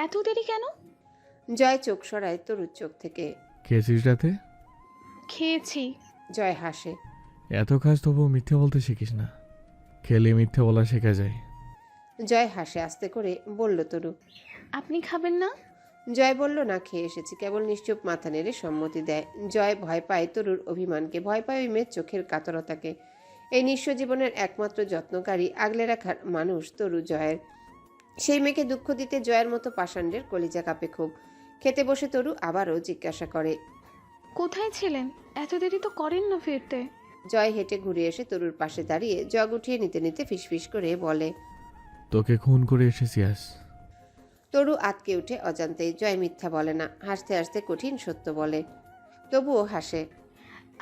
এত দেরি কেন? জয় চোখ সরায় তরুর চোখ থেকে। খেয়েছিস রাতে? খেয়েছি। জয় হাসে। এত খাস তবুও মিথ্যে বলতে শিখিস না। খেলে মিথ্যে বলা শেখা যায়। জয় হাসে আস্তে করে বলল তরু। আপনি খাবেন না? জয় বলল না, খেয়ে এসেছি। কেবল নিশ্চুপ মাথা নেড়ে সম্মতি দেয়। জয় ভয় পায় তরুর অভিমানকে, ভয় পায় ওই মেয়ের চোখের কাতরতাকে। এই নিঃস্ব জীবনের একমাত্র যত্নকারী, আগলে রাখার মানুষ তরু জয়ের। সেই মেয়েকে দুঃখ দিতে জয়ের মতো পাষাণ্ডের কলিজা কাঁপে খুব। খেতে বসে তরু আবারও জিজ্ঞাসা করে, কোথায় ছিলেন? এত দেরি তো করেন না ফিরতে। জয় হেঁটে ঘুরে এসে তরুর পাশে দাঁড়িয়ে জগ উঠিয়ে নিতে নিতে ফিসফিস করে বলে। তোকে খুন করে এসেছি আজ। তরু আতকে উঠে অজান্তেই। জয় মিথ্যা বলে না, হাসতে হাসতে কঠিন সত্য বলে। তবুও হাসে।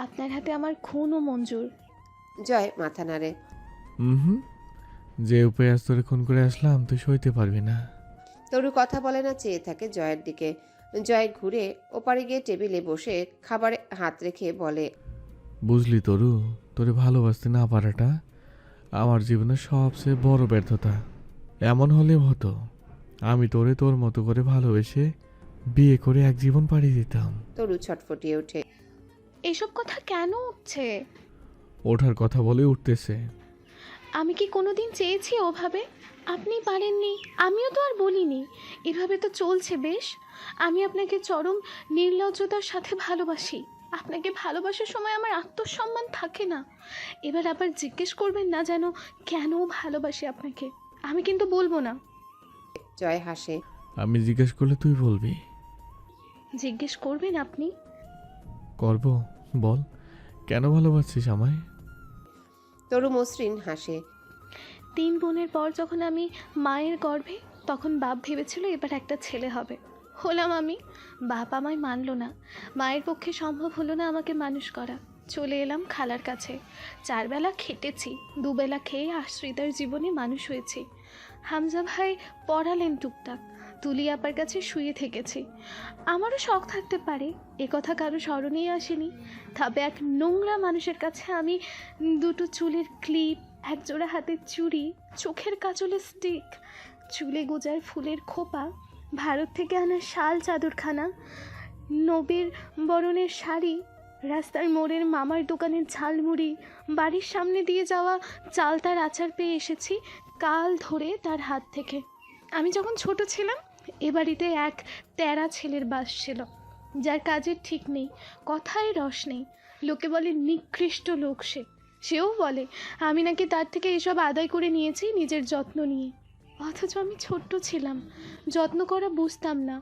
আপনার হাতে আমার খুনও মঞ্জুর। জয় মাথা নাড়ে। হুম, যে উপায় আজ তোরে খুন করে আসলাম তুই সইতে পারবি না। তরু কথা বলে না, চেয়ে থাকে জয়ের দিকে। জয় ঘুরে ওপারে গিয়ে টেবিলে বসে খাবারে হাত রেখে বলে, বুঝলি তরু, তোরে ভালোবাসতে না পারাটা আমার জীবনের সবচেয়ে বড় ব্যর্থতা। এমন হলেও হতো, আমি তোরে তোর মতো করে ভালোবেসে বিয়ে করে এক জীবন পাড়ি দিতাম। তরু ছটফটিয়ে ওঠে। এসব কথা কেন উঠছে? ওঠার কথা বলে উঠতেছে। আমি কি কোনোদিন চেয়েছি ওভাবে? আপনি পারেননি, আমিও তো আর বলিনি। এভাবে তো চলছে বেশ। আমি আপনাকে চরম নির্লজ্জতার সাথে ভালোবাসি। আপনাকে ভালোবাসার সময় আমার আত্মসম্মান থাকে না। এবার আবার জিজ্ঞেস করবেন না যেন কেন ভালোবাসি আপনাকে। আমি কিন্তু বলবো না। জয় হাসে। আমি জিজ্ঞেস করলে তুই বলবি? জিজ্ঞেস করবেন আপনি? করব, বল কেন ভালোবাসছিস আমায়? তরু মসৃণ হাসে। 3 বোনের পর যখন আমি মায়ের গর্ভে, তখন বাপ ভেবেছিল এবার একটা ছেলে হবে। হলাম আমি। বাপ আমায় মানল না। মায়ের পক্ষে সম্ভব হলো না আমাকে মানুষ করা। চলে এলাম খালার কাছে। 4 বেলা খেটেছি, 2 বেলা খেয়ে আশ্রিতার জীবনে মানুষ হয়েছি। হামজা ভাই পড়ালেন টুকটাক, তুলি আপার কাছে শুয়ে থেকেছি। আমারও শখ থাকতে পারে, এ কথা কারো স্মরণেই আসেনি। তবে এক নোংরা মানুষের কাছে আমি 2টো চুলের ক্লিপ, একজোড়া হাতের চুড়ি, চোখের কাজলে স্টিক, চুলে গোজার ফুলের খোপা, ভারত থেকে আনা শাল চাদরখানা, নবীর বরণের শাড়ি, রাস্তার মোড়ের মামার দোকানের ঝালমুড়ি, বাড়ির সামনে দিয়ে যাওয়া চালতার আচার পেয়ে এসেছি কাল ধরে তার হাত থেকে। আমি যখন ছোট ছিলাম, এ বাড়িতে এক তেরা ছেলের বাস ছিল, যার কাজের ঠিক নেই, কথায় রস নেই। লোকে বলে নিকৃষ্ট লোক সে। সেও বলে আমি নাকি তার থেকে এসব আদায় করে নিয়েছি নিজের যত্ন নিয়ে। অথচ আমি ছোট্ট ছিলাম, যত্ন করা বুঝতাম না।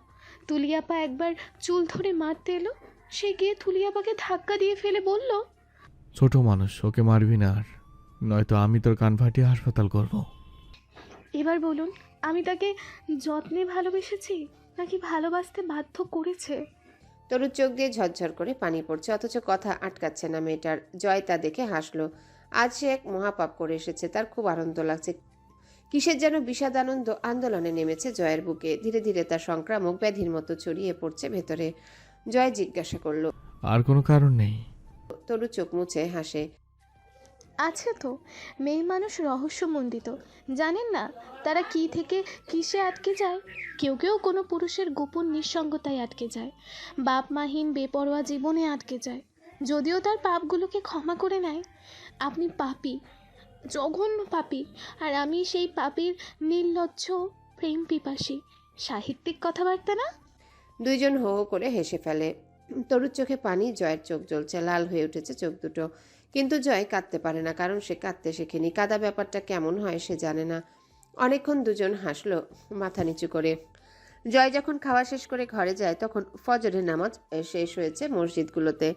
তুলিয়াপা একবার চুল ধরে মারতে এলো, সে গিয়ে তুলিয়াপাকে ধাক্কা দিয়ে ফেলে বলল, ছোট মানুষ, ওকে মারবি না আর, নয়তো আমি তোর কান ফাটিয়ে হাসপাতাল করব। এবার বলুন, আমি তাকে যত্নে ভালোবেসেছি নাকি ভালোবাসতে বাধ্য করেছে? তরুর চোখ দিয়ে ঝরঝর করে পানি পড়ছে, অথচ কথা আটকাচ্ছে না মেয়েটার। জয় তা দেখে হাসলো। আজ সে এক মহাপাপ করে এসেছে, তার খুব আনন্দ লাগছে। কিসের যেন বিষাদ আনন্দ আন্দোলনে নেমেছে জয়ের বুকে। ধীরে ধীরে তার সংক্রামক ব্যাধির মতো ছড়িয়ে পড়ছে ভেতরে। জয় জিজ্ঞাসা করল। আর কোনো কারণ নেই? তরু চোখ মুছে হাসে। আছে তো। মেয়ে মানুষ রহস্যমণ্ডিত, জানেন না তারা কি থেকে কিসে আটকে যায়। কেউ কেউ কোনো পুরুষের গোপন নিঃসঙ্গতায় আটকে যায়, বাপ মাহীন বেপরোয়া জীবনে আটকে যায়, যদিও তার পাপগুলোকে ক্ষমা করে নেয়। আপনি পাপী, জঘন্য পাপী, আর আমি সেই পাপীর নির্লজ্জ প্রেম পিপাসী। সাহিত্যিক কথাবার্তা না? দুইজন হো হো করে হেসে ফেলে। তরুর চোখে পানি, জয়ের চোখ জ্বলছে, লাল হয়ে উঠেছে চোখ দুটো। কিন্তু জয় কাঁদতে পারে না, কারণ সে কাঁদতে শেখেনি। কাঁদা ব্যাপারটা কেমন হয় সে জানে না। অনেকক্ষণ দুজন হাসলো মাথা নিচু করে। জয় যখন খাওয়া শেষ করে ঘরে যায়, তখন ফজরের নামাজ শেষ হয়েছে মসজিদগুলোতে।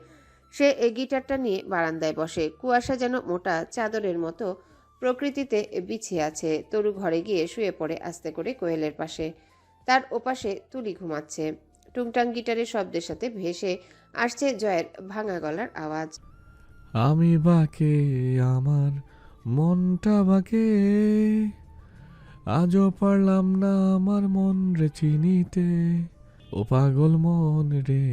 সে এই গিটারটা নিয়ে বারান্দায় বসে। কুয়াশা যেন মোটা চাদরের মতো প্রকৃতিতে বিছিয়ে আছে। তরু ঘরে গিয়ে শুয়ে পড়ে আস্তে করে কোয়েলের পাশে। তার ওপাশে তুলি ঘুমাচ্ছে। টুংটাং গিটারের শব্দের সাথে ভেসে আসছে জয়ের ভাঙা গলার আওয়াজ। আমি বাকে, আমার মনটা বাকে, আজও পারলাম না আমার মন রে চিনিতে। ও পাগল মন রে,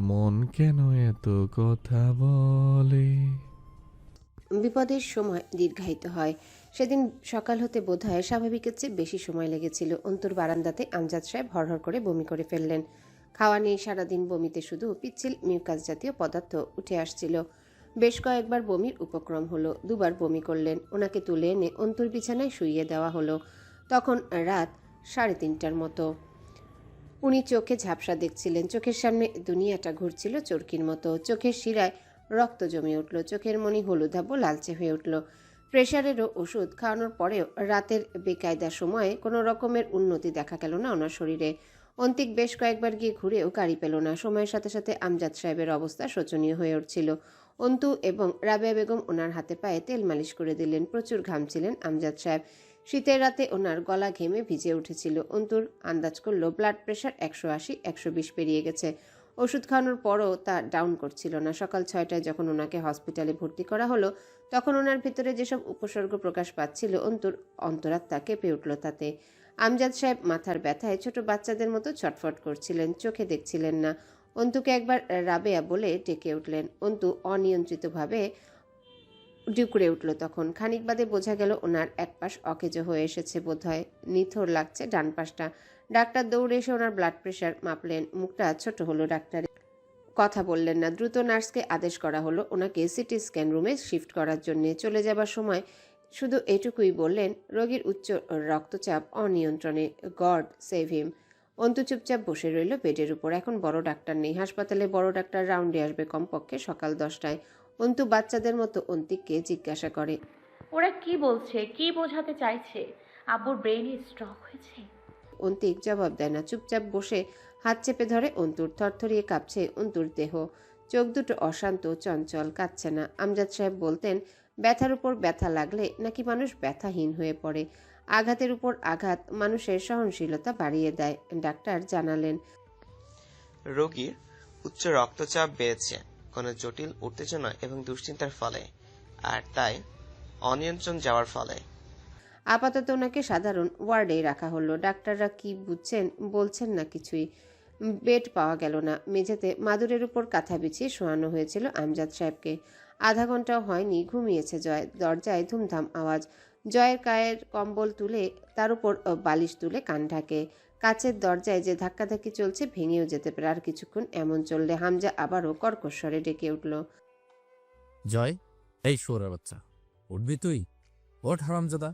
মন কেন এত কথা বলে। বিপদের সময় দীর্ঘায়িত হয়। সেদিন সকাল হতে বোধহয় স্বাভাবিকের চেয়ে বেশি সময় লেগেছিল। অন্তুর বারান্দাতে আমজাদ সাহেব হরহর করে বমি করে ফেললেন। খাওয়া নেই সারাদিন, বমিতে শুধু পিচ্ছিল মিউকাস জাতীয় পদার্থ উঠে আসছিল। বেশ কয়েকবার বমির উপক্রম হলো, দুবার বমি করলেন। ওনাকে তুলে এনে অন্তুর বিছানায় শুইয়ে দেওয়া হলো। তখন রাত 3:30টার মতো। উনি চোখে ঝাপসা দেখছিলেন। চোখের সামনে দুনিয়াটা ঘুরছিল চরকির মতো। চোখের শিরায় রক্ত জমে উঠল, চোখের মণি হলুদাভ লালচে হয়ে উঠল। প্রেশারেরও ওষুধ খাওয়ানোর পরেও রাতের বেকায়দা সময়ে কোনো রকমের উন্নতি দেখা গেল না ওনার শরীরে। অন্তিক বেশ কয়েকবার গিয়ে ঘুরেও গাড়ি পেল না। সময়ের সাথে সাথে আমজাদ সাহেবের অবস্থা শোচনীয় হয়ে উঠছিল। অন্তু এবং রাবেয়া বেগম ওনার হাতে পায়ে তেল মালিশ করে দিলেন। প্রচুর ঘামছিলেন আমজাদ সাহেব। শীতের রাতে ওনার গলা ঘেমে ভিজে উঠেছিল। অন্তুর আন্দাজ করলো ব্লাড প্রেশার 180-120 পেরিয়ে গেছে। ওষুধ খাওয়ানোর পরও তা ডাউন করছিল না। সকাল 6টায় যখন ওনাকে হসপিটালে ভর্তি করা হলো, তখন ওনার ভিতরে যেসব উপসর্গ প্রকাশ পাচ্ছিল, অন্তুর অন্তরাত্মা কেঁপে উঠল তাতে। আমজাদ সাহেব মাথার ব্যথায় ছোট বাচ্চাদের মতো ছটফট করছিলেন, চোখে দেখছিলেন না। অন্তুকে একবার রাবেয়া বলে ডেকে উঠলেন। অন্তু অনিয়ন্ত্রিতভাবে ডুকরে উঠল। তখন খানিক বাদে বোঝা গেল ওনার এক পাশ অকেজো হয়ে এসেছে বোধহয়। নিথর লাগছে ডান পাশটা। ডাক্তার দৌড়ে এসে ওনার ব্লাড প্রেশার মাপলেন। মুখটা ছোট হলো ডাক্তার, কথা বললেন না। দ্রুত নার্সকে আদেশ করা হলো ওনাকে সিটি স্ক্যান রুমে শিফট করার জন্য। চলে যাবার সময় শুধু এটুকুই বললেন, রোগীর উচ্চ রক্তচাপ অনিয়ন্ত্রণে, গড সেভ হিম। অন্তু চুপচাপ বসে রইল বেডের উপর। এখন বড় ডাক্তার নেই হাসপাতালে, বড় ডাক্তার রাউন্ডে আসবে কমপক্ষে সকাল 10টায়। অন্তু বাচ্চাদের মতো অন্তিককে জিজ্ঞাসা করে, ওরা কি বলছে, কি বোঝাতে চাইছে? আব্বুর ব্রেনে স্ট্রোক হয়েছে? অন্তিক জবাব দেয় না, চুপচাপ বসে হাত চেপে ধরে অন্তুর। থরথরিয়ে কাঁপছে অন্তুর দেহ, চোখ দুটো অশান্ত চঞ্চল, কাঁদছে না। আমজাদ সাহেব বলতেন, ব্যথার উপর ব্যথা লাগলে নাকি মানুষ ব্যথাহীন হয়ে পড়ে। আঘাতের উপর আঘাত মানুষের সহনশীলতা বাড়িয়ে দেয়। ডাক্তার জানালেন, রোগীর উচ্চ রক্তচাপ বেড়েছে কোনো জটিল উত্তেজনা এবং দুশ্চিন্তার ফলে, আর তাই অনিয়ন্ত্রণ যাওয়ার ফলে। আপাতত ওনাকে সাধারণ ওয়ার্ডেই রাখা হলো। ডাক্তাররা কি বুঝছেন, বলছেন না কিছুই। বেড পাওয়া গেল না। মেঝেতে মাদুরের উপর কাঁথা বিছিয়ে শোয়ানো হয়েছিল আমজাদ সাহেবকে। আধা ঘন্টাও হয়নি ঘুমিয়েছে জয়। দরজায় ধুমধাম আওয়াজ। জয়ের গায়ের কম্বল তুলে তার উপর বালিশ তুলে কান ঢাকে। কাচের দরজায় যে ধাক্কাধাক্কি চলছে ভেঙেও যেতে পারে আর কিছুক্ষণ। এমন চললে হামজা আবারও কর্কশ্বরে ডেকে উঠল, জয়, এই শুয়োরের বাচ্চা, উঠবি তুই? ওঠ হারামজাদা।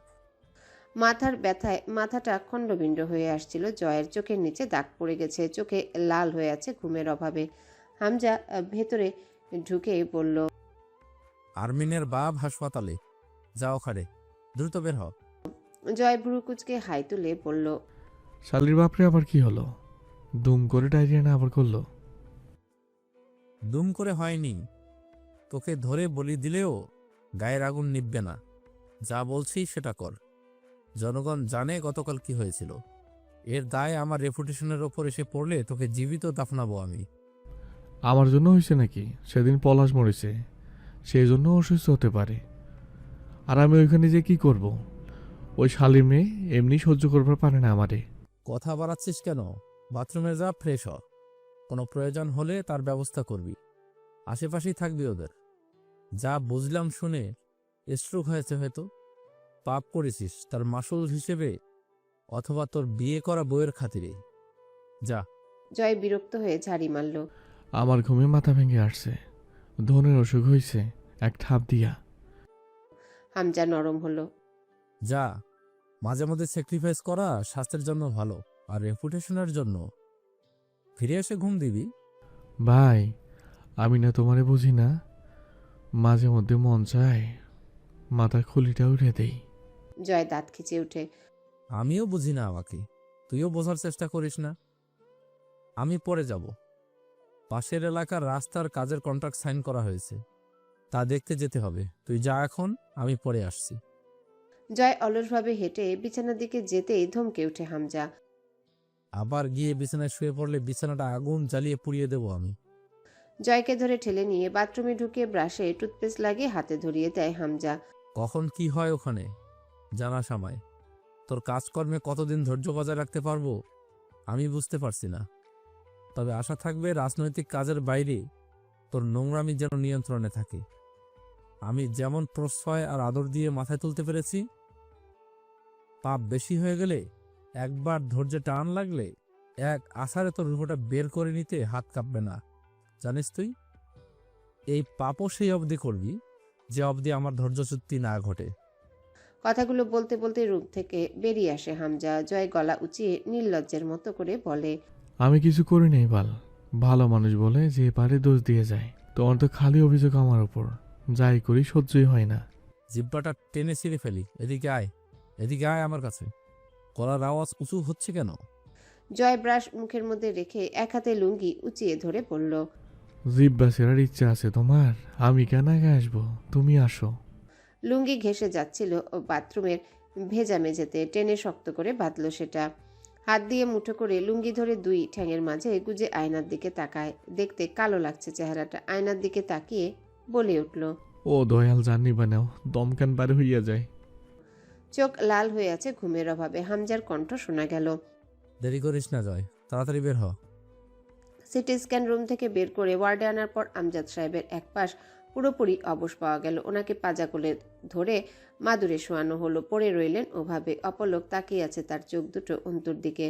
মাথার ব্যথায় মাথাটা খণ্ডবিণ্ড হয়ে আসছিল জয়ের। চোখের নিচে দাগ পড়ে গেছে, চোখে লাল হয়ে আছে ঘুমের অভাবে। হামজা ভেতরে ঢুকে বলল, আর্মিনের বাপ হাসপাতালে, যা ওখানে, দ্রুত বের হ। জয় ভ্রু কুচকে হাই তুলে বলল, শালির বাপরে আবার কি হলো? দুম করে ডায়রিয়া না আবার করলো? দুম করে হয়নি, তোকে ধরে বলি দিলেও গায়ের আগুন নিববে না। যা বলছি সেটা কর। জনগণ জানে গতকাল কি হয়েছিল। এর দায় আমার রেপুটেশনের ওপর এসে পড়লে তোকে জীবিত দাফনাবো আমি। আমার জন্য হয়েছে নাকি? সেদিন পলাশ মরেছে, সেই জন্য অসুস্থ হতে পারে। আর আমি ওইখানে যে কি করব? ওই শালির মেয়ে এমনি সহ্য করবার পারে না আমারে। কথা বাড়াচ্ছিস কেন? বাথরুমে যা, ফ্রেশ হ। কোনো প্রয়োজন হলে তার ব্যবস্থা করবি। আশেপাশেই থাকবি ওদের। যা বুঝলাম শুনে, স্ট্রোক হয়েছে হয়তো। পাপ করেছিস তার মাসুল হিসেবে, অথবা তোর বিয়ে করা বউয়ের খাতিরে। যা। জয় বিরক্ত হয়ে ঝাড়ি মারল। আমার ঘুমে মাথা ভেঙে আসছে, ধনের অসুখ হয়েছে এক থাপ দিয়া। হামজা নরম হলো। যা, মাঝে মধ্যে স্যাক্রিফাইস করা স্বাস্থ্যের জন্য ভালো, আর রেপুটেশনের জন্য। ফিরে এসে ঘুম দিবি। ভাই, আমি না তোমারে বুঝি না? মাঝে মধ্যে মন চায় মাথার খুলিটা উঠে দেই। জয় দাঁত খিচে উঠে, আমিও বুঝি না আমাকে, তুইও বোঝার চেষ্টা করিস না। আমি পরে যাব। পাশের এলাকার রাস্তার কাজের কন্ট্রাক্ট সাইন করা হয়েছে, তা দেখতে যেতে হবে। তুই যা এখন, আমি পরে আসছি। জয় অলসভাবে হেঁটে বিছানার দিকে যেতেই ধমকে উঠে হামজা। আবার গিয়ে বিছানায় শুয়ে পড়লে বিছানাটা আগুন জ্বালিয়ে পুড়িয়ে দেবো আমি। জয়কে ধরে ঠেলে নিয়ে বাথরুমে ঢুকে ব্রাশে টুথপেস্ট লাগিয়ে হাতে ধরিয়ে দেয় হামজা। কখন কি হয় ওখানে জানা সময়। তোর কাজকর্মে কতদিন ধৈর্য বজায় রাখতে পারবো আমি বুঝতে পারছি না। তবে আশা থাকবে রাজনৈতিক কাজের বাইরে তোর নোংরামি যেন নিয়ন্ত্রণে থাকে। আমি যেমন প্রশ্রয় আর আদর দিয়ে মাথায় তুলতে পেরেছি, পাপ বেশি হয়ে গেলে, একবার ধৈর্যে টান লাগলে, এক আছাড়ে তোর রূপটা বের করে নিতে হাত কাঁপবে না, জানিস তুই? এই পাপও সেই অবধি করবি যে অবধি আমার ধৈর্যচ্যুতি না ঘটে। কথাগুলো বলতে বলতে রুম থেকে বেরিয়ে আসে হামজা। জয় গলা উঁচিয়ে নির্লজ্জের মতো করে বলে, আমি কিছু করি নাই বাল। ভালো মানুষ বলে যে পারে দোষ দিয়ে যায়। তোমার তো খালি অভিযোগ আমার ওপর। যাই করি সহ্যই হয় না। জিব্বাটা টেনে ছিঁড়ে ফেলি। এদিকে আয়, এদিকে আয় আমার কাছে। গলার আওয়াজ উঁচু হচ্ছে কেন? জয় ব্রাশ মুখের মধ্যে রেখে এক হাতে লুঙ্গি উঁচিয়ে ধরে বলল, জিব্বা সেরার ইচ্ছা আছে তোমার? আমি কেন আগে আসবো? তুমি আসো। লুঙ্গি ঘেঁষে যাচ্ছিল বাথরুমের ভেজা মেঝেতে, টেনে শক্ত করে বাঁধল সেটা। হাত দিয়ে মুঠো করে লুঙ্গি ধরে দুই ঠ্যাঙের মাঝে গুজে আয়নার দিকে তাকায়। দেখতে কালো লাগছে চেহারাটা। আয়নার দিকে তাকিয়ে বলে উঠল, ও দয়াল জানি বানাও, দমকান পারে হইয়া যায়। চোখ লাল হয়ে আছে ঘুমের অভাবে। হামজার কণ্ঠ শোনা গেল, দেরি করিস না জয়, তাড়াতাড়ি বের হ। সিটি স্ক্যান রুম থেকে বের করে ওয়ার্ডে আনার পর আমজাদ সাহেবের এক পাশ পুরোপুরি অবশ পাওয়া গেল। ওনাকে পাজা কোলে ধরে মাদুরে শোয়ানো হলো। পড়ে রইলেন ওভাবে। অপলক তাকিয়ে আছে তার চোখ দুটো অন্তুর দিকে।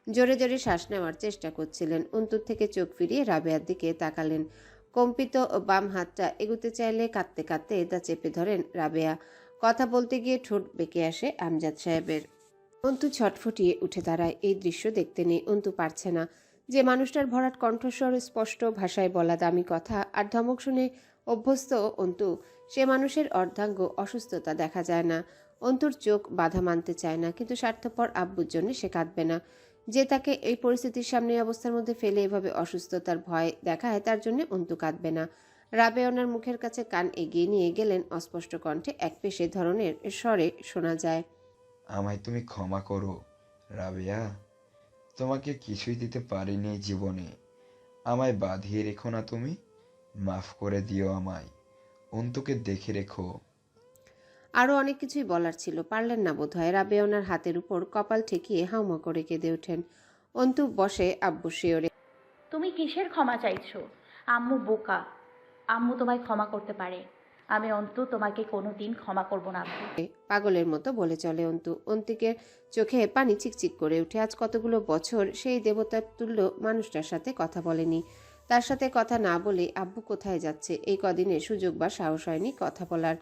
জোরে জোরে শ্বাস নেওয়ার চেষ্টা করছিলেন। অন্তুর থেকে চোখ ফিরিয়ে রাবেয়ার দিকে তাকালেন। কম্পিত বাম হাতটা এগুতে চাইলে কাঁদতে কাঁদতে তা চেপে ধরেন রাবেয়া। কথা বলতে গিয়ে ঠোঁট বেঁকে আসে আমজাদ সাহেবের। অন্তু ছটফটিয়ে উঠে দাঁড়ায়। এই দৃশ্য দেখতে নেই। অন্তু পারছে না। যে মানুষটার ভরাট কণ্ঠস্বর, স্পষ্ট ভাষায় বলা দামি কথা আর ধমক শুনে অভ্যস্ত অন্তু, সে মানুষের অর্ধাঙ্গ অসুস্থতা দেখা যায় না। অন্তুর চোখ বাধা মানতে চায় না, কিন্তু স্বার্থপর আব্বুর জন্য সে কাঁদবে না। যে তাকে এই পরিস্থিতির সামনে অবস্থার মধ্যে ফেলে এভাবে অসুস্থতার ভয় দেখায়, তার জন্য অন্তু কাঁদবে না। রাবে ওনার মুখের কাছে কান এগিয়ে নিয়ে গেলেন। অস্পষ্ট কণ্ঠে এক পেশে ধরনের স্বরে শোনা যায়, আমায় তুমি ক্ষমা করো রাবেয়া, তোমাকে কিছুই দিতে পারিনি জীবনে, আমায় বাঁধিয়ে রেখো না তুমি, মাফ করে দিও আমায়, অন্তুকে দেখে রেখো। আরও অনেক কিছুই বলার ছিল, পারলেন না বোধহয়। রাবে ওনার হাতের উপর কপাল ঠেকিয়ে হাউমা করে কেঁদে ওঠেন। অন্তু বসে আব্বু শিওরে, তুমি কিসের ক্ষমা চাইছো? আম্মু বোকা, আম্মু তোমায় ক্ষমা করতে পারে, আমি অন্তু তোমাকে কোনোদিন ক্ষমা করব না আব্বু। পাগলের মতো বলে চলে অন্তু। অন্তিকের চোখে পানি চিকচিক করে উঠে। আজ কতগুলো বছর সেই দেবতার তুল্য মানুষটার সাথে কথা বলেনি। তার সাথে কথা না বলে আব্বু কোথায় যাচ্ছে? এই কদিনে সুযোগ বা সাহস হয়নি কথা বলার।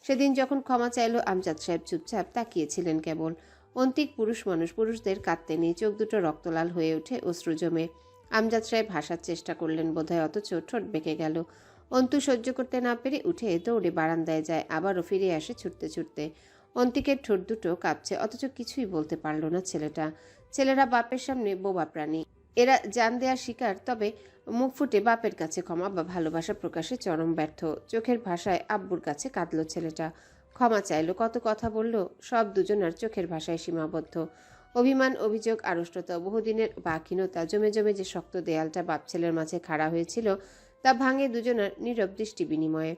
সেদিন যখন ক্ষমা চাইল, আমজাদ সাহেব চুপচাপ তাকিয়েছিলেন কেবল। অন্তিক পুরুষ মানুষ, পুরুষদের কাঁদতে নেই। চোখ দুটো রক্তলাল হয়ে ওঠে, অশ্রু জমে। আমজাদ সাহেব হাসার চেষ্টা করলেন বোধহয়, অথচ ঠোঁট বেঁকে গেল। অন্তু সহ্য করতে না পেরে উঠে দৌড়ে বারান্দায় যায়, আবারও ফিরে আসে ছুটতে ছুটতে। অন্তিকের ঠোঁট দুটো কাঁপছে, অথচ কিছুই বলতে পারল না ছেলেটা। ছেলেরা বাপের সামনে বোবা প্রাণী, এরা জান দেওয়ার শিকার। তবে মুখ ফুটে বাপের কাছে ক্ষমা বা ভালোবাসা প্রকাশে চরম ব্যর্থ। চোখের ভাষায় আব্বুর কাছে কাঁদল ছেলেটা, ক্ষমা চাইল, কত কথা বলল, সব দুজনার চোখের ভাষায় সীমাবদ্ধ। অভিমান, অভিযোগ, আড়ষ্টতা, বহুদিনের বাকিনতা জমে জমে যে শক্ত দেয়ালটা বাপ ছেলের মাঝে খাড়া হয়েছিল, তা ভাঙে দুজনের নীরব দৃষ্টি বিনিময়ে।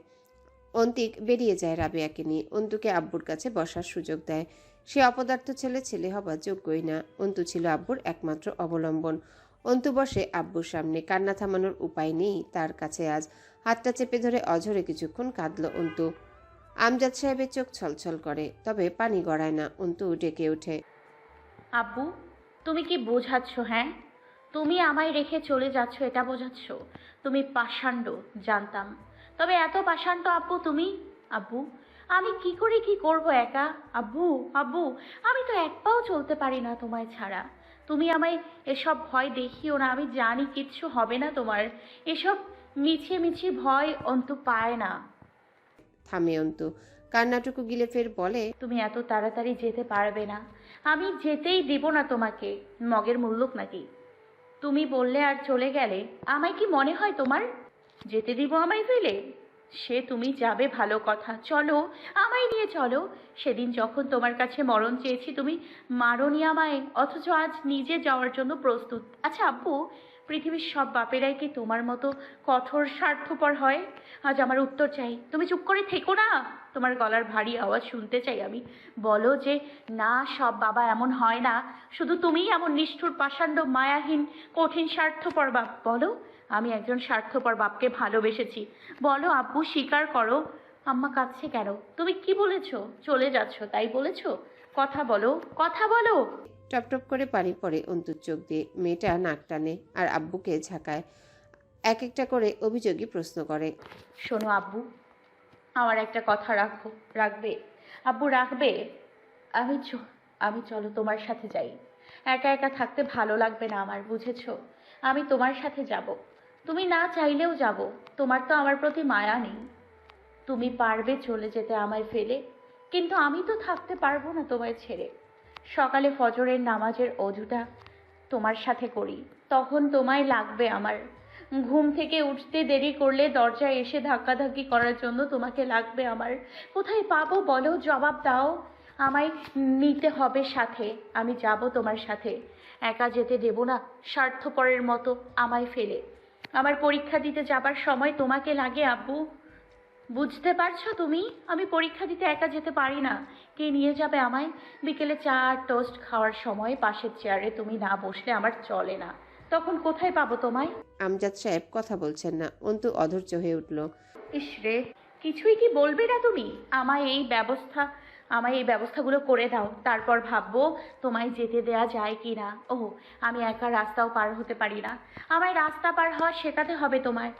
অন্তিক বেরিয়ে যায় রাবেয়াকে নিয়ে। অন্তুকে আব্বুর কাছে বসার সুযোগ দেয়। সে অপদার্থ ছেলে, ছেলে হবার যোগ্যই না। অন্তু ছিল আব্বুর একমাত্র অবলম্বন। অন্তু বসে আব্বুর সামনে, কান্না থামানোর উপায় নেই তার কাছে আজ। হাতটা চেপে ধরে অঝরে কিছুক্ষণ কাঁদল অন্তু। আমজাদ সাহেবের চোখ ছলছল করে, তবে পানি গড়ায় না। অন্তু ডেকে ওঠে, আব্বু, তুমি কি বোঝাচ্ছ? হ্যাঁ, তুমি আমায় রেখে চলে যাচ্ছ, এটা বোঝাচ্ছ? তুমি পাষাণ্ড, জানতাম, তবে এত পাষাণ্ড আব্বু তুমি। আব্বু, আমি কি করে কি করব একা? আব্বু, আব্বু, আমি তো এক পাও চলতে পারি না তোমায় ছাড়া। তুমি আমায় এসব ভয় দেখিও না, আমি জানি কিচ্ছু হবে না তোমার। এসব মিছিয়ে মিছিয়ে ভয় অন্তু পায় না। থামে অন্তু। কান্নাটুকু গিলে ফের বলে, তুমি এত তাড়াতাড়ি যেতে পারবে না, আমি যেতেই দিব না তোমাকে। মগের মুল্লুক নাকি? তুমি বললে আর চলে গেলে আমায় কি মনে হয় তোমার? যেতে দিব আমায় ফেলে? সে তুমি যাবে ভালো কথা, চলো আমায় নিয়ে চলো। সেদিন যখন তোমার কাছে মরণ চেয়েছি তুমি মারোনি আমায়, অথচ আজ নিজে যাওয়ার জন্য প্রস্তুত। আচ্ছা আব্বু, পৃথিবীর সব বাপেরাই কি তোমার মতো কঠোর স্বার্থপর হয়? আজ আমার উত্তর চাই, তুমি চুপ করে থেকো না। তোমার গলার ভারী আওয়াজ শুনতে চাই আমি। বলো যে না, সব বাবা এমন হয় না, শুধু তুমিই এমন নিষ্ঠুর, পাষাণ্ড, মায়াহীন, কঠিন, স্বার্থপর বাপ। বলো আমি একজন স্বার্থপর বাপকে ভালোবেসেছি। বলো আব্বু, স্বীকার করো। আম্মা কাঁদছে কেন? তুমি কি বলেছো? চলে যাচ্ছ তাই বলেছো? কথা বলো, কথা বলো। টপ টপ করে পানি পড়ে অন্তুর চোখ দিয়ে। মেয়েটা নাক টানে আর আব্বুকে ঝাঁকায়। এক একটা করে অভিযোগী প্রশ্ন করে। শোনো আব্বু, আমার একটা কথা রাখবে? আব্বু রাখবে? আমি আমি চলো তোমার সাথে যাই। একা একা থাকতে ভালো লাগবে না আমার, বুঝেছো? আমি তোমার সাথে যাব। তুমি না চাইলেও যাব। তোমার তো আমার প্রতি মায়া নেই। তুমি পারবে চলে যেতে আমায় ফেলে, কিন্তু আমি তো থাকতে পারবো না তোমায় ছেড়ে। সকালে ফজরের নামাজের অজুটা তোমার সাথে করি, তখন তোমায় লাগবে আমার। ঘুম থেকে উঠতে দেরি করলে দরজায় এসে ধাক্কাধাক্কি করার জন্য তোমাকে লাগবে আমার। কোথায় পাবো বলো, জবাব দাও। আমায় নিতে হবে সাথে, আমি যাব তোমার সাথে। একা যেতে দেব না স্বার্থপরের মতো আমায় ফেলে। আমার পরীক্ষা দিতে যাবার সময় তোমাকে লাগে আব্বু, বুঝতে পারছো তুমি? আমি পরীক্ষা দিতে একা যেতে পারি না। কে নিয়ে যাবে আমায়? বিকেলে চা আর টোস্ট খাওয়ার সময় পাশের চেয়ারে তুমি না বসলে আমার চলে না। তখন কোথায় পাবো তোমায়? আমজাদ সাহেব কথা বলছেন না। অন্তু অধৈর্য হয়ে উঠল। ইস রে, কিছুই কি বলবে না তুমি? আমায় এই ব্যবস্থাগুলো করে দাও, তারপর ভাববো তোমায় যেতে দেয়া যায় কি না। ও, আমি একা রাস্তাও পার হতে পারি না। আমায় রাস্তা পার হওয়া শেখাতে হবে তোমায়,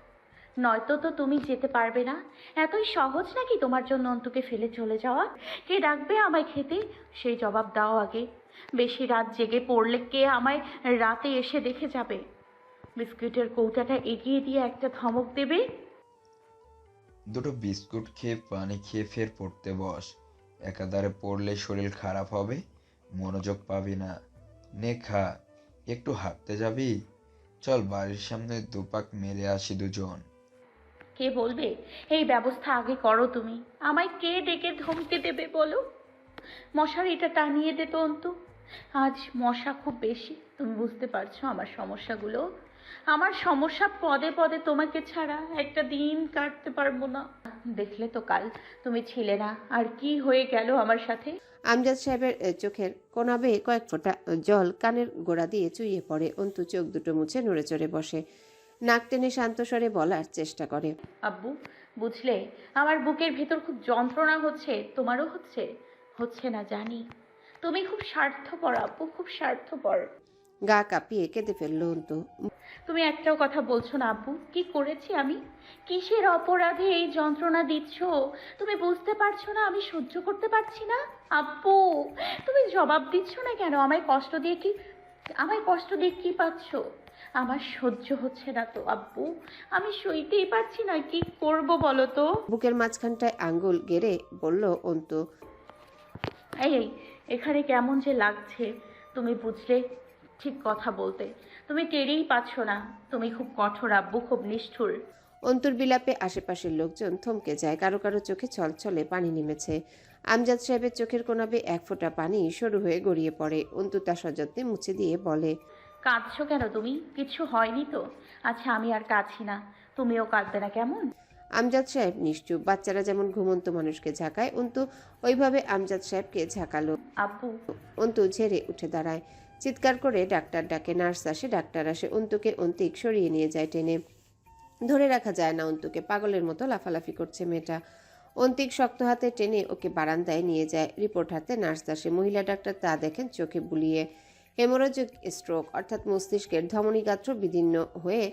নয়তো তো তুমি যেতে পারবে না। এতই সহজ নাকি তোমার জন্য অন্তুকে ফেলে চলে যাওয়া? কে ডাকবে আমায় খেতে, সেই জবাব দাও আগে। বেশি রাত জেগে পড়লে কে আমায় রাতে এসে দেখে যাবে? বিস্কুটের কৌটাটা এগিয়ে দিয়ে একটা ধমক দেবে। দুটো বিস্কুট খেয়ে পানি খেয়ে ফের পড়তে বস। একাধারে পড়লে শরীর খারাপ হবে, মনোযোগ পাবি না। নে খা। একটু হাঁটতে যাবি? চল বাড়ির সামনে দুপাক মেরে আসি দুজন। কে বলবে? এই ব্যবস্থা আগে করো তুমি। আমায় কে ডেকে ধমকে দেবে বলো? মশারিটা টানিয়ে দে তো অন্তু। আজ মশা খুব বেশি, তুমি বুঝতে পারছো আমার সমস্যাগুলো? আমার সমস্যা পদে পদে তোমাকে ছাড়া একটা দিন কাটতে পারবো না। দেখলে তো কাল তুমি ছিলে না, আর কি হয়ে গেল আমার সাথে। আমজাদ সাহেবের চোখের কোনা বেয়ে কয়েক ফোঁটা জল কানের গোড়া দিয়ে চুইয়ে পড়ে। অন্তু চোখ দুটো মুছে নড়ে চড়ে বসে। নাক টেনে শান্ত স্বরে বলার চেষ্টা করে। আব্বু, বুঝলে আমার বুকের ভেতর খুব যন্ত্রণা হচ্ছে। তোমারও হচ্ছে? হচ্ছে না জানি। তুমি খুব স্বার্থপর আব্বু, খুব স্বার্থপর। গা কাঁপিয়ে কেঁদে ফেলল অন্তু। তুমি একটাও কথা বলছো না আব্বু। কি করেছি আমি? কিসের অপরাধে এই যন্ত্রণা দিচ্ছ? তুমি বুঝতে পারছো না আমি সহ্য করতে পারছি না? আব্বু, তুমি জবাব দিচ্ছ না কেন? আমায় কষ্ট দিয়ে কি পাচ্ছ? আমার সহ্য হচ্ছে না তো আব্বু, আমি সইতেই পারছি না। কি করব বলো তো? বুকের মাঝখানটায় আঙ্গুল গেড়ে বলল অন্তু। এই এখানে কেমন যে লাগছে, তুমি বুঝলে ঠিক কথা বলতে। তুমি টেরেই পাচ্ছ না। তুমি খুব কঠোর আব্বু, খুব নিষ্ঠুর। অন্তুর বিলাপে আশেপাশের লোকজন থমকে যায়। কারো কারো চোখে ছলছলে পানি নেমেছে। আমজাদ সাহেবের চোখের কোনা বেয়ে এক ফোঁটা পানি সরু হয়ে গড়িয়ে পড়ে। অন্তু তা সযত্নে মুছে দিয়ে বলে। কাঁদছো কেন তুমি? কিছু হয়নি তো? আচ্ছা, আমি আর কাঁদছি না, তুমিও কাঁদবে না কেমন? আমজাদ সাহেব নিশ্চুপ। বাচ্চারা যেমন ঘুমন্ত মানুষকে ঝাঁকায়, অন্তু ওইভাবে আমজাদ সাহেবকে ঝাঁকালো। আব্বু, অন্তু ঝেড়ে উঠে দাঁড়ায়। চিৎকার করে ডাক্তার ডাকে। নার্স আসে, ডাক্তার আসে। অন্তুকে অন্তিক সরিয়ে নিয়ে যায় টেনে। ধরে রাখা যায় না অন্তুকে। পাগলের মতো লাফালাফি করছে মেয়েটা। অন্তিক শক্ত হাতে টেনে ওকে বারান্দায় নিয়ে যায়। রিপোর্ট হাতে নার্স আসে। মহিলা ডাক্তার তা দেখেন চোখে বুলিয়ে। হেমোরোজিক স্ট্রোক, অর্থাৎ মস্তিষ্কের ধমনীগাত্র বিদীর্ণ হয়ে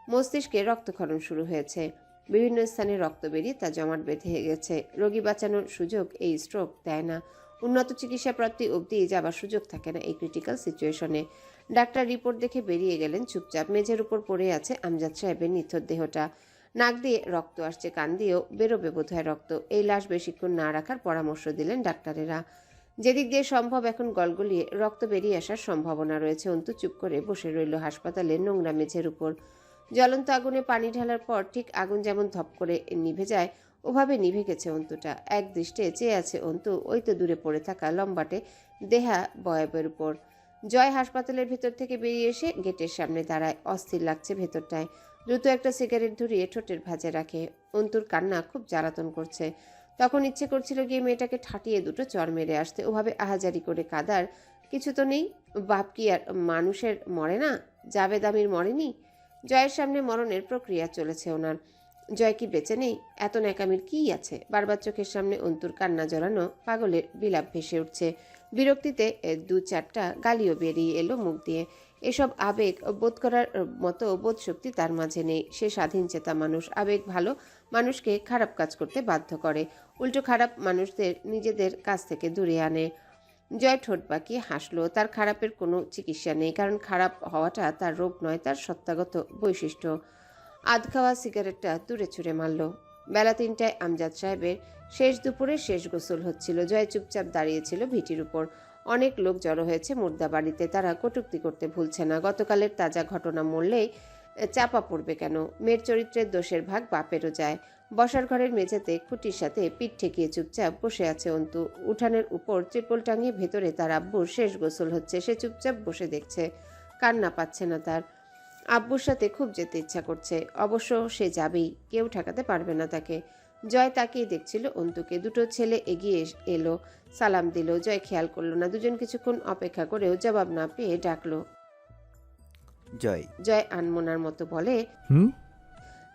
মস্তিষ্কে রক্তক্ষরণ শুরু হয়েছে। বিভিন্ন স্থানে রক্ত বেরিয়ে তা জমাট বেঁধে গেছে। রোগী বাঁচানোর সুযোগ এই স্ট্রোক দেয় না। উন্নত চিকিৎসা প্রাপ্তি অবধি যাবার সুযোগ থাকে না এই ক্রিটিক্যাল সিচুয়েশনে। ডাক্তার রিপোর্ট দেখে বেরিয়ে গেলেন চুপচাপ। মেঝের উপর পড়ে আছে আমজাদ সাহেবের নিথর দেহটা। নাক দিয়ে রক্ত আসছে, কান দিয়েও বেরোবে বোধহয় রক্ত। এই লাশ বেশিক্ষণ না রাখার পরামর্শ দিলেন ডাক্তারেরা। যেদিক দিয়ে সম্ভব এখন গলগলিয়ে রক্ত বেরিয়ে আসার সম্ভাবনা রয়েছে। অন্তু চুপ করে বসে রইল হাসপাতালের নোংরা মেঝের উপর। জ্বলন্ত আগুনে পানি ঢালার পর ঠিক আগুন যেমন ধপ করে নিভে যায়, ওভাবে নিভে গেছে অন্তুটা। এক দৃষ্টে চেয়ে আছে অন্তু ওই তো দূরে পড়ে থাকা লম্বাটে দেহা বয়বের উপর। জয় হাসপাতালের ভেতর থেকে বেরিয়ে এসে গেটের সামনে দাঁড়ায়। অস্থির লাগছে ভেতরটায়। দ্রুত একটা সিগারেট ধরিয়ে ঠোঁটের ভাঁজে রাখে। অন্তুর কান্না খুব জ্বালাতন করছে। তখন ইচ্ছে করছিল গিয়ে মেয়েটাকে ঠাটিয়ে দুটো চর মেরে আসতে। ওভাবে আহাজারি করে কাদার কিছু তো নেই। বাপ কি আর মানুষের মরে না? জাবেদ আমির মরেনি? জয়ের সামনে মরণের প্রক্রিয়া চলেছে ওনার। জয় কি বেঁচে নেই? এত ন্যাকামির কী আছে? বারবার চোখের সামনে অন্তুর কান্না জড়ানো পাগলের বিলাপ ভেসে উঠছে। বিরক্তিতে দু চারটা গালিও বেরিয়ে এলো মুখ দিয়ে। এসব আবেগ বোধ করার মতো বোধশক্তি তার মাঝে নেই। সে স্বাধীন চেতা মানুষ। আবেগ ভালো মানুষকে খারাপ কাজ করতে বাধ্য করে, উল্টো খারাপ মানুষদের নিজেদের কাছ থেকে দূরে আনে। জয় ঠোঁট বাঁকিয়ে হাসলো। তার খারাপের কোনো চিকিৎসা নেই, কারণ খারাপ হওয়াটা তার রোগ নয়, তার সত্তাগত বৈশিষ্ট্য। আধ খাওয়া সিগারেটটা দূরে ছুঁড়ে মারল। বেলা 3টায় আমজাদ সাহেবের শেষ দুপুরে শেষ গোসল হচ্ছিল। জয় চুপচাপ দাঁড়িয়েছিল ভিটির উপর। অনেক লোক জড়ো হয়েছে মুর্দা বাড়িতে। তারা কটূক্তি করতে ভুলছে না। গতকালের তাজা ঘটনা মরলেই চাপা পড়বে কেন? মেয়ের চরিত্রের দোষের ভাগ বাপেরও যায়। বসার ঘরের মেঝেতে খুঁটির সাথে পিঠ ঠেকিয়ে চুপচাপ বসে আছে অন্তু। উঠানের উপর ত্রিপল টাঙিয়ে ভেতরে তার আব্বুর শেষ গোসল হচ্ছে। সে চুপচাপ বসে দেখছে। কান্না পাচ্ছে না তার। আব্বুর সাথে খুব যেতে ইচ্ছা করছে। অবশ্য সে যাবেই, কেউ ঠেকাতে পারবে না তাকে। জয় তাকিয়ে দেখছিল অন্তুকে। দুটো ছেলে এগিয়ে এলো, সালাম দিল। জয় খেয়াল করলো না। দুজন কিছুক্ষণ অপেক্ষা করেও জবাব না পেয়ে ডাকলো। জয়। জয় আনমনার মতো বলে। হুম?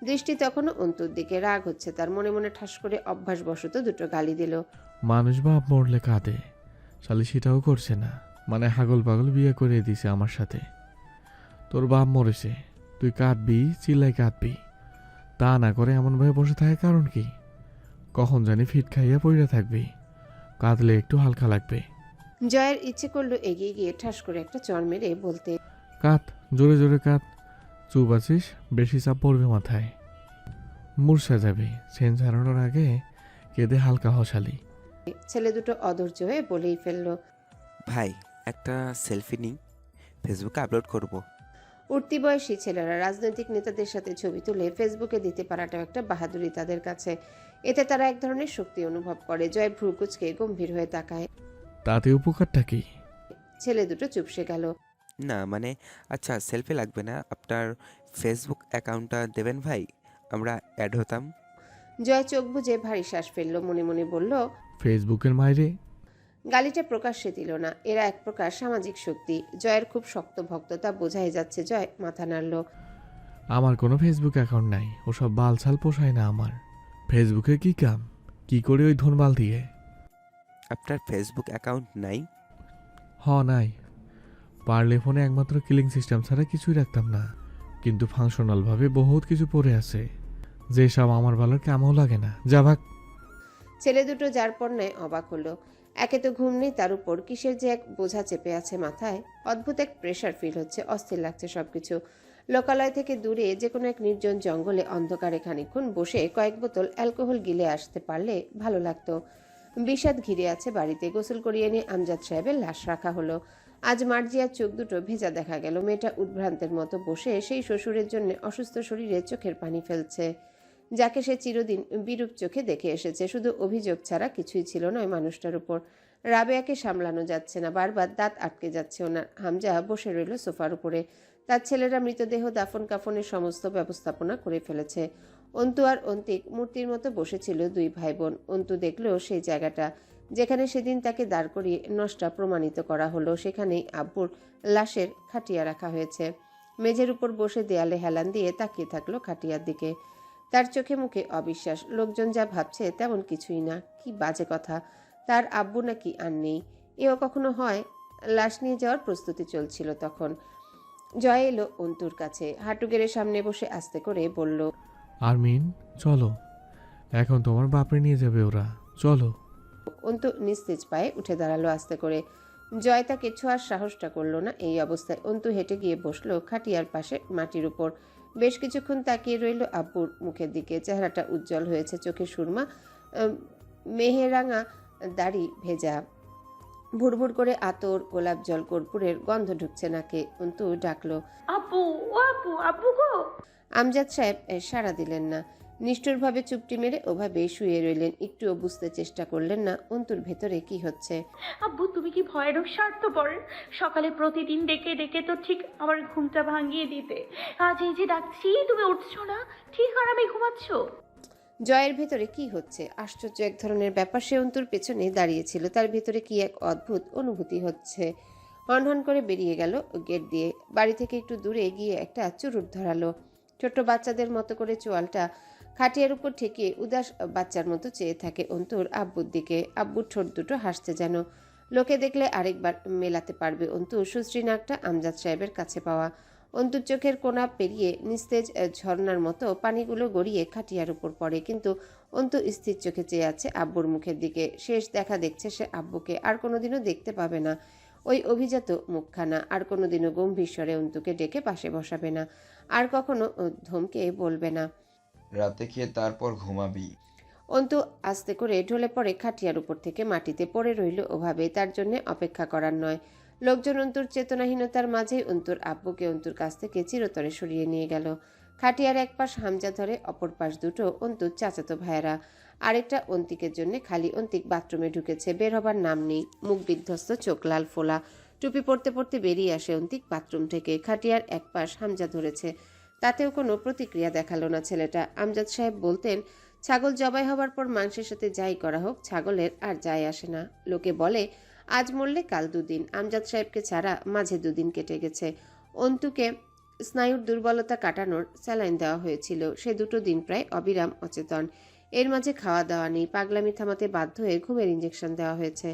দৃষ্টি তখনও অন্তুর দিকে। রাগ হচ্ছে তার। মনে মনে ঠাস করে অভ্যাসবশত দুটো গালি দিল। মানুষ বাপ মরলে কাঁদে, শালি সেটাও করছে না। মানে হাগল পাগল বিয়ে করে দিছে আমার সাথে। তোর বাপ মরেছে, তুই কাঁদবি, চিল্লাই কাঁদবি। তা না করে এমনভাবে বসে থাকার কারণ কি? কখন জানি ফিট খাইয়া পড়ে থাকবি। কাঁদলে একটু হালকা লাগবে। জয়ের ইচ্ছে করলো এগিয়ে গিয়ে ঠাস করে একটা চড় মেরে বলতে। কাঁদ, জোরে জোরে কাঁদ। চুপ আছিস, বেশি চাপ পড়বে মাথায়, মূর্ছা যাবি। সেন ছাড়ানোর আগে কেঁদে হালকা হসালি। ছেলে দুটো অধৈর্য হয়ে বলেই ফেললো। ভাই, একটা সেলফি নিই, ফেসবুকে আপলোড করব। উঠতি বয়সী ছেলেরা রাজনৈতিক নেতাদের সাথে ছবি তুলে ফেসবুকে দিতে পারাটাও একটা বাহাদুরি তাদের কাছে। এতে তারা এক ধরনের শক্তি অনুভব করে। জয় ভ্রু কুঁচকে গম্ভীর হয়ে তাকায়। তাতে উপকারটা কি? ছেলে দুটো চুপসে গেল। না মানে, আচ্ছা সেলফি লাগবে না, আপনার ফেসবুক অ্যাকাউন্টটা দেবেন ভাই, আমরা অ্যাড হতাম। জয় চোখ বুজে ভারী শ্বাস ফেললো। মনে মনে বলল, ফেসবুকের মাইরে? গালিটা প্রকাশ্যে দিল না। এরা এক প্রকার সামাজিক শক্তি। জয়ের খুব শক্ত ভক্ত, তা বোঝাই যাচ্ছে। জয় মাথা নাড়ল। আমার কোনো ফেসবুক অ্যাকাউন্ট নাই। ওসব বালছাল পোষায় না আমার। ফেসবুকে কি কাম? কি করে ওই ধনবাল দিয়ে? আপনার ফেসবুক অ্যাকাউন্ট নাই? নাই। পারলে ফোনে একমাত্র কিলিং সিস্টেম ছাড়া কিছুই রাখতাম না, কিন্তু ফাংশনালভাবে বহুত কিছু পড়ে আছে, যেসব আমার ভালোর কামও লাগে না। যা ভাগ। ছেলে দুটো যার পর নেয় অবাক হলো। একে তো ঘুম নেই, তার উপর কিসের যে এক বোঝা চেপে আছে মাথায়। অদ্ভুত এক প্রেশার ফিল হচ্ছে। অস্থির লাগছে সবকিছু। লোকালয় থেকে দূরে যে কোনো এক নির্জন জঙ্গলে অন্ধকারে খানিকক্ষণ বসে কয়েক বোতল অ্যালকোহল গিলে আসতে পারলে ভালো লাগতো। বিষাদ ঘিরে আছে বাড়িতে। গোসল করিয়ে নিয়ে আমজাদ সাহেবের লাশ রাখা হলো। আজ মার্জিয়ার চোখ দুটো ভেজা দেখা গেল। মেয়েটা উদ্ভ্রান্তের মতো বসে সেই শ্বশুরের জন্য অসুস্থ শরীরে চোখের পানি ফেলছে, যাকে সে চিরদিন বিরূপ চোখে দেখে এসেছে। শুধু অভিযোগ ছাড়া কিছুই ছিল না ওই মানুষটার উপর। রাবেয়াকে সামলানো যাচ্ছে না। বারবার দাঁত আটকে যাচ্ছে ওনার। হামজা বসে রইল সোফার উপরে। তার ছেলেরা মৃতদেহ দাফন কাফনের সমস্ত ব্যবস্থাপনা করে ফেলেছে। অন্তু আর অন্তিক মূর্তির মতো বসেছিল দুই ভাই বোন। অন্তু দেখল সেই জায়গাটা যেখানে সেদিন তাকে দাঁড় করিয়ে নষ্টা প্রমাণিত করা হলো। সেখানেই আব্বুর লাশের খাটিয়া রাখা হয়েছে। মেঝের উপর বসে দেয়ালে হেলান দিয়ে তাকিয়ে থাকলো খাটিয়ার দিকে। তার চোখে মুখে অবিশ্বাস। লোকজন যা ভাবছে তেমন কিছুই না। কি বাজে কথা! তার আব্বু নাকি আর নেই, এও কখনো হয়? লাশ নিয়ে যাওয়ার প্রস্তুতি চলছিল তখন। জয় এলো অন্তুর কাছে। হাঁটু গেড়ে সামনে বসে আস্তে করে বলল, আরমিন চলো, এখন তোমার বাপরে নিয়ে যাবে ওরা, চলো। অন্তু নিস্তেজ পায়ে উঠে দাঁড়ালো আস্তে করে। জয় তাকে ছোঁয়ার সাহসটা করলো না। এই অবস্থায় অন্তু হেঁটে গিয়ে বসলো খাটিয়ার পাশে মাটির উপর। বেশ কিছুক্ষণ তাকিয়ে রইল আব্বুর মুখের দিকে। চেহারাটা উজ্জ্বল হয়েছে, চোখে সুরমা, মেহেরাঙা দাড়ি ভেজা। ভুরভুর করে আতর, গোলাপ জল, কর্পূরের গন্ধ ঢুকছে নাকে। অন্তু ডাকলো, আব্বু, ও আব্বু, আব্বু গো। আমজাদ সাহেব সাড়া দিলেন না। নিষ্ঠুরভাবে চুপটি মেরে ওভাবে শুয়ে রইলেন। একটুও বুঝতে চেষ্টা করলেন না অন্তুর ভেতরে কি হচ্ছে। আব্বু, তুমি কি ভয়ানক স্বার্থপর! সকালে প্রতিদিন ডেকে ডেকে তো ঠিক আমার ঘুমটা ভাঙিয়ে দিতে। আজ এই যে ডাকছি তুমি উঠছো না, ঠিক আরামে ঘুমাচ্ছ। জয়ের ভেতরে কি হচ্ছে? আশ্চর্য এক ধরনের ব্যাপার। সে অন্তুর পেছনে দাঁড়িয়েছিল। তার ভেতরে কি এক অদ্ভুত অনুভূতি হচ্ছে। হনহন করে বেরিয়ে গেল গেট দিয়ে। বাড়ি থেকে একটু দূরে গিয়ে একটা চুরুট ধরালো। ছোট্ট বাচ্চাদের মতো করে চোয়ালটা খাটিয়ার উপর ঠেকিয়ে উদাস বাচ্চার মতো চেয়ে থাকে অন্তুর আব্বুর দিকে। আব্বুর ঠোঁট দুটো হাসছে যেন। লোকে দেখলে আরেকবার মেলাতে পারবে অন্তু সুশ্রী নাকটা আমজাদ সাহেবের কাছে পাওয়া। অন্তুর চোখের কোণা পেরিয়ে নিস্তেজ ঝর্ণার মতো পানিগুলো গড়িয়ে খাটিয়ার উপর পড়ে, কিন্তু অন্তু স্থির চোখে চেয়ে আছে আব্বুর মুখের দিকে। শেষ দেখা দেখছে সে আব্বুকে, আর কোনোদিনও দেখতে পাবে না ওই অভিজাত মুখখানা। আর কোনোদিনও গম্ভীর স্বরে অন্তুকে ডেকে পাশে বসাবে না, আর কখনো ধমকে বলবে না, রাতে খেয়ে তারপর ঘুমাবি। অন্তু আস্তে করে ঢলে পড়ে খাটিয়ার উপর থেকে মাটিতে পড়ে রইল ওভাবে। তার জন্য অপেক্ষা করার নয়। লোকজন অন্তুর চেতনাহীনতার মাঝেই অন্তুর আব্বুকে অন্তুর কাছ থেকে চিরতরে সরিয়ে নিয়ে গেল। খাটিয়ার এক পাশ হামজা ধরে, অপর পাশ দুটো অন্তুর চাচাতো ভাইয়েরা। আরেকটা অন্তিকের জন্য খালি। অন্তিক বাথরুমে ঢুকেছে, বের হবার নাম নেই। মুখ বিধ্বস্ত, চোখ লাল ফোলা। টুপি পরতে পরতে বেরিয়ে আসে অন্তিক বাথরুম থেকে। খাটিয়ার এক পাশ হামজা ধরেছে, তাতেও কোনো প্রতিক্রিয়া দেখালো না ছেলেটা। আমজাদ সাহেব বলতেন, ছাগল জবাই হবার পর মাংসের সাথে যাই করা হোক, ছাগলের আর যায় আসে না। লোকে বলে আজ মরলে কাল দুদিন। আমজাদ সাহেবকে ছাড়া মাঝে দুদিন কেটে গেছে। অন্তুকে স্নায়ুর দুর্বলতা কাটানোর স্যালাইন দেওয়া হয়েছিল। সে দুটো দিন প্রায় অবিরাম অচেতন। এর মাঝে খাওয়া দাওয়া নেই। পাগলামি থামাতে বাধ্য হয়ে ঘুমের ইঞ্জেকশন দেওয়া হয়েছে।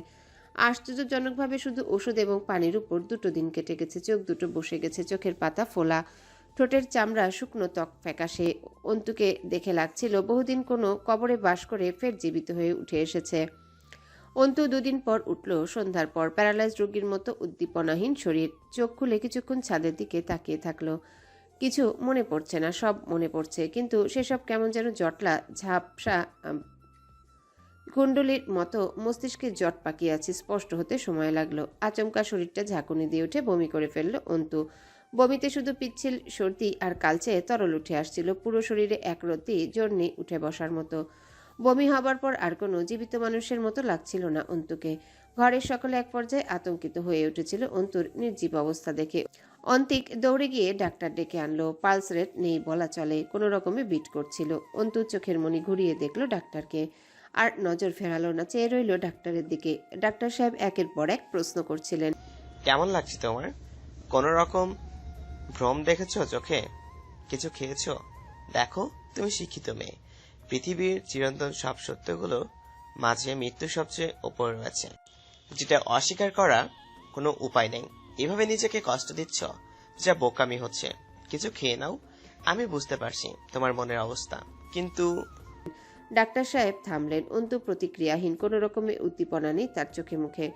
আশ্চর্যজনকভাবে শুধু ওষুধ এবং পানির উপর দুটো দিন কেটে গেছে। চোখ দুটো বসে গেছে, চোখের পাতা ফোলা, ঠোঁটের চামড়া শুকনো, ত্বক ফ্যাকাশে। অন্তুকে দেখে লাগছিল বহুদিন কোনো কবরে বাস করে ফের জীবিত হয়ে উঠে এসেছে। অন্তু দুদিন পর উঠল সন্ধ্যার পর, প্যারালাইজ রোগীর মতো উদ্দীপনাহীন শরীর। চোখ খুলে কিছুক্ষণ ছাদের দিকে তাকিয়ে থাকলো। কিছু মনে পড়ছে না, সব মনে পড়ছে, কিন্তু সেসব কেমন যেন জটলা ঝাপসা কুণ্ডলীর মতো মস্তিষ্কে জট পাকিয়ে আছে। স্পষ্ট হতে সময় লাগলো। আচমকা শরীরটা ঝাঁকুনি দিয়ে উঠে বমি করে ফেললো অন্তু। বমিতে শুধু পিচ্ছিল সর্দি আর কালচে তরল উঠে আসছিল। পুরো শরীরে একরত্তি জোর নেই উঠে বসার মতো। বমি হবার পর আর কোনো জীবিত মানুষের মতো লাগছিল না অন্তুকে। ঘরের সকলে এক পর্যায়ে আতঙ্কিত হয়ে উঠেছিল অন্তুর নির্জীব অবস্থা দেখে। অন্তিক দৌড়ে গিয়ে ডাক্তার ডেকে আনলো। পালস রেট নেই বলা চলে, কোনো রকমে বিট করছিল। অন্তু চোখের মনি ঘুরিয়ে দেখলো ডাক্তারকে, আর নজর ফেরালো না, চেয়ে রইল ডাক্তারের দিকে। ডাক্তার সাহেব একের পর এক প্রশ্ন করছিলেন। কেমন লাগছে তোমার? কোনো রকম ভ্রম দেখেছো চোখে? কিছু খেয়েছো? দেখো, তুমি শিক্ষিত মেয়ে। পৃথিবীর চিরন্তন সব সত্যগুলো মাঝে মৃত্যু সবচেয়ে ওপরে রয়েছে, যেটা অস্বীকার করা কোনো উপায় নেই। এভাবে নিজেকে কষ্ট দিচ্ছ, যা বোকামি হচ্ছে। কিছু খেয়ে নাও। আমি বুঝতে পারছি তোমার মনের অবস্থা, কিন্তু ডাক্তার সাহেব থামলেন। অন্তু প্রতিক্রিয়াহীন, কোনো রকমে উদ্দীপনা নেই তার চোখে মুখে।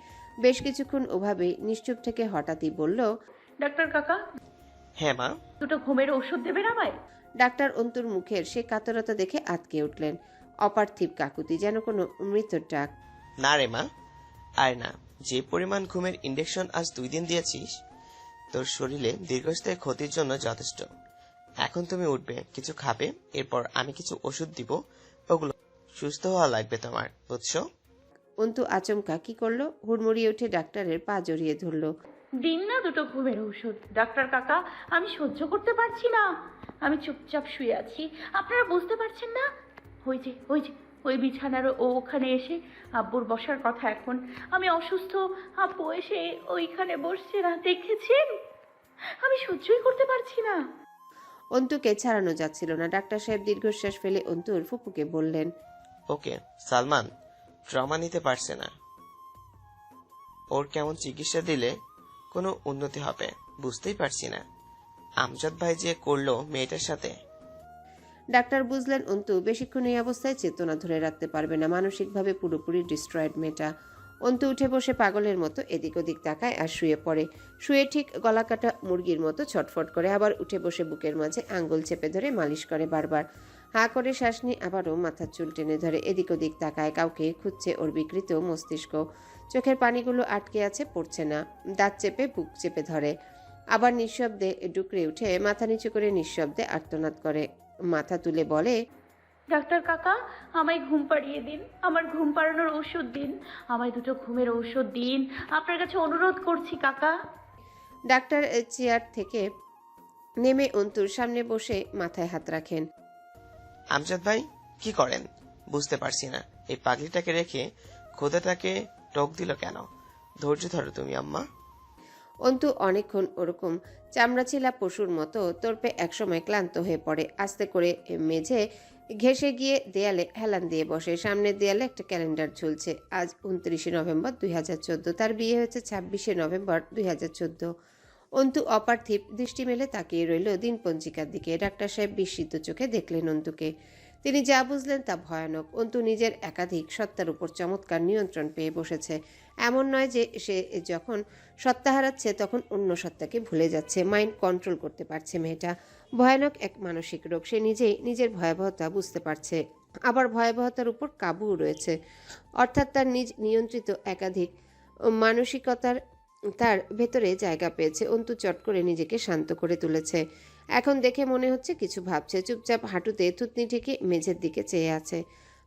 বেশ কিছুক্ষণ ওভাবে নিশ্চুপ থেকে হঠাৎই বলল, ডাক্তার কাকা, হ্যাঁ মা। দুটো ঘুমের ওষুধ দেবেন আমায়? ডাক্তার অন্তুর মুখের সে কাতরতা দেখে আটকে উঠলেন। অপার্থিব কাকুতি, যেন কোনো মৃত্যুর ডাক। না রে মা, আর না। যে পরিমাণ ঘুমের ইনজেকশন আজ 2 দিন দিয়েছিস, তোর শরীরে দীর্ঘস্থায়ী ক্ষতির জন্য যথেষ্ট। এখন তুমি উঠবে, কিছু খাবে, এরপর আমি কিছু ওষুধ দিব, ওগুলো সুস্থ হওয়া লাগবে তোমার, বুঝছো? অন্তু আচমকা কি করলো, হুড়মুড়িয়ে উঠে ডাক্তারের পা জড়িয়ে ধরল। দিন না দুটো ঘুমের ওষুধ। ডাক্তার কাকা, আমি সহ্য করতে পারছি না। আমি চুপচাপ শুয়ে আছি, আপনারা বুঝতে পারছেন না? ওই যে ওই বিছানার ওখানে এসে আব্বুর বসার কথা এখন। আমি অসুস্থ, আব্বু এসে ওইখানে বসছে না, দেখেছেন? আমি সহ্যই করতে পারছি না। অন্তুকে ছাড়ানো যাচ্ছিল না। ডাক্তার সাহেব দীর্ঘশ্বাস ফেলে অন্তুর ফুপুকে বললেন, ওকে, সালমান ট্রমা নিতে পারছে না। ওর কেমন চিকিৎসা দিলে কোনো উন্নতি হবে বুঝতেই পারছি না। আমজাদ ভাই যে করলো মেয়েটার সাথে। ডাক্তার বুঝলেন অন্তু বেশিক্ষণ এই অবস্থায় চেতনা ধরে রাখতে পারবে না। মানসিকভাবে পুরোপুরি ডিস্ট্রয়েড মেয়েটা। অন্তু উঠে বসে পাগলের মতো এদিক ওদিক তাকায় আর শুয়ে পড়ে। শুয়ে ঠিক গলাকাটা মুরগির মতো ছটফট করে, আবার উঠে বসে বুকের মাঝে আঙ্গুল চেপে ধরে মালিশ করে বারবার। হাঁ করে শ্বাস নিয়ে আবারও মাথার চুল টেনে ধরে এদিক ওদিক তাকায়। কাউকে খুঁজছে ওর বিকৃত মস্তিষ্ক। চোখের পানিগুলো আটকে আছে, পড়ছে না। দাঁত চেপে বুক চেপে ধরে, আবার নিঃশব্দে ডুকরে উঠে মাথা নিচু করে নিঃশব্দে আর্তনাদ করে। মাথা তুলে বলে, ডাক্তার কাকা, আমায় ঘুম পাড়িয়ে দিন, আমার ঘুম পাড়ানোর ওষুধ দিন, আমায় দুটো ঘুমের ওষুধ দিন, আপনার কাছে অনুরোধ করছি কাকা। ডাক্তার চেয়ার থেকে নেমে অন্তুর সামনে বসে মাথায় হাত রাখেন। আমজাদ ভাই কি করেন বুঝতে পারছি না। এই পাগলিটাকে রেখে খোদাটাকে টক দিল কেন? ধৈর্য ধরো তুমি আম্মা। অন্তু অনেকক্ষণ ওরকম চামড়াছিলা পশুর মতো তোরপে একসময় ক্লান্ত হয়ে পড়ে। আস্তে করে মেঝে ঘেঁষে গিয়ে দেয়ালে হেলান দিয়ে বসে। সামনের দেয়ালে একটা ক্যালেন্ডার ঝুলছে। আজ 29 নভেম্বর 2014। তার বিয়ে হয়েছে 26 নভেম্বর 2014। অন্তু অপার্থিব দৃষ্টি মেলে তাকিয়ে রইল দিনপঞ্জিকার দিকে। ডাক্তার সাহেব বিস্মিত চোখে দেখলেন অন্তুকে। তিনি যা বুঝলেন তা ভয়ানক। অন্তু নিজের একাধিক সত্তার উপর চমৎকার নিয়ন্ত্রণ পেয়ে বসেছে। এমন নয় যে সে যখন সত্তা হারাচ্ছে তখন অন্য সত্তাকে ভুলে যাচ্ছে। মাইন্ড কন্ট্রোল করতে পারছে মেয়েটা। ভয়ানক এক মানসিক রোগ। সে নিজেই নিজের ভয়াবহতা বুঝতে পারছে, আবার ভয়াবহতার উপর কাবুও রয়েছে। অর্থাৎ তার নিজ নিয়ন্ত্রিত একাধিক মানসিকতার তার ভেতরে জায়গা পেয়েছে। অন্তু চট করে নিজেকে শান্ত করে তুলেছে। এখন দেখে মনে হচ্ছে কিছু ভাবছে। চুপচাপ হাঁটুতে থুতনি ঠেকে মেঝের দিকে চেয়ে আছে।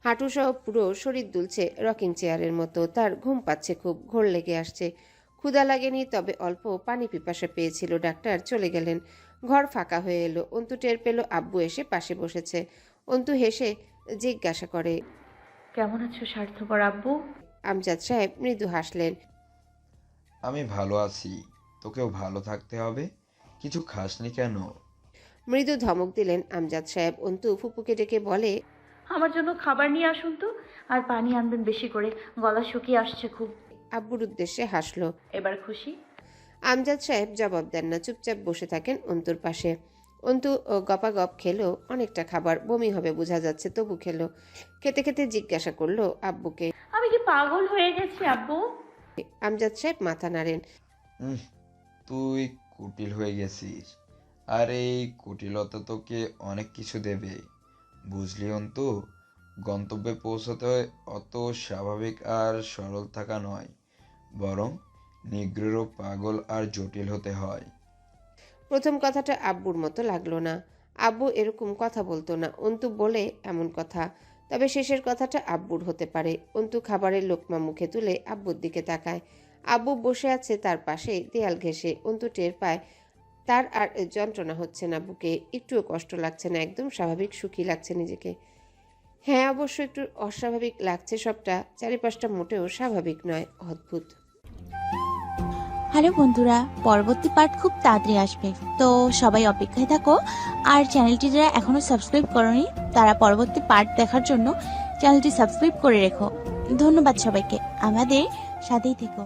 হাঁটুসহ পুরো শরীর দুলছে রকিং চেয়ারের মতো। তার ঘুম পাচ্ছে খুব, ঘোর লেগে আসছে। ক্ষুধা লাগেনি, তবে অল্প পানি পিপাসা পেয়েছিল। ডাক্তার চলে গেলেন। ঘর ফাঁকা হয়ে এলো। অন্তু টের পেল আব্বু এসে পাশে বসেছে। অন্তু হেসে জিজ্ঞাসা করে, কেমন আছো স্বার্থপর আব্বু? আমজাদ সাহেব মৃদু হাসলেন। আমি ভালো আছি, তোকেও ভালো থাকতে হবে। কিছু খাসনি কেন? মৃদু ধমক দিলেন আমজাদ সাহেব। অন্তু ফুপুকে ডেকে বলে, আমার জন্য খাবার নিয়ে আসুন তো, আর পানি আনবেন বেশি করে, গলা শুকিয়ে আসছে খুব। আব্বুর উদ্দেশ্যে হাসলো। এবার খুশি? আমজাদ সাহেব জবাব দেন না, চুপচাপ বসে থাকেন অন্তুর পাশে। অন্তু গপাগপ খেলো অনেকটা খাবার, বমি হবে বোঝা যাচ্ছে, তবু খেলো। খেতে খেতে জিজ্ঞাসা করলো আব্বুকে। আমি কি পাগল হয়ে গেছি আব্বু? আমজাদ সাহেব মাথা নাড়েন। তুই কুটিল হয়ে গেছিস, আর এই কুটিলতা তোকে অনেক কিছু দেবে, বুঝলি অন্তু? গন্তব্যে পৌঁছতে অত স্বাভাবিক আর সরল থাকা নয়, বরং নিগ্রহ, পাগল আর জটিল হতে হয়। প্রথম কথাটা আব্বুর মতো লাগলো না। আব্বু এরকম কথা বলতো না। অন্তু বলে এমন কথা, তবে শেষের কথাটা আব্বুর হতে পারে। অন্তু খাবারের লোকমা মুখে তুলে আব্বুর দিকে তাকায়। আব্বু বসে আছে তার পাশে দেয়াল ঘেঁষে। অন্তু টের পায় তার আর যন্ত্রণা হচ্ছে না বুকে, একটুও কষ্ট লাগছে না, একদম স্বাভাবিক সুখী লাগছে নিজেকে। হ্যাঁ, অবশ্য একটু অস্বাভাবিক লাগছে সবটা, চারিপাশটা মোটেও স্বাভাবিক নয়, অদ্ভুত। হ্যালো বন্ধুরা, পরবর্তী পার্ট খুব তাড়াতাড়ি আসবে, তো সবাই অপেক্ষায় থাকো। আর চ্যানেলটি যারা এখনো সাবস্ক্রাইব করোনি তারা পরবর্তী পার্ট দেখার জন্য চ্যানেলটি সাবস্ক্রাইব করে রেখো। ধন্যবাদ সবাইকে, আমাদের সাথেই থেকো।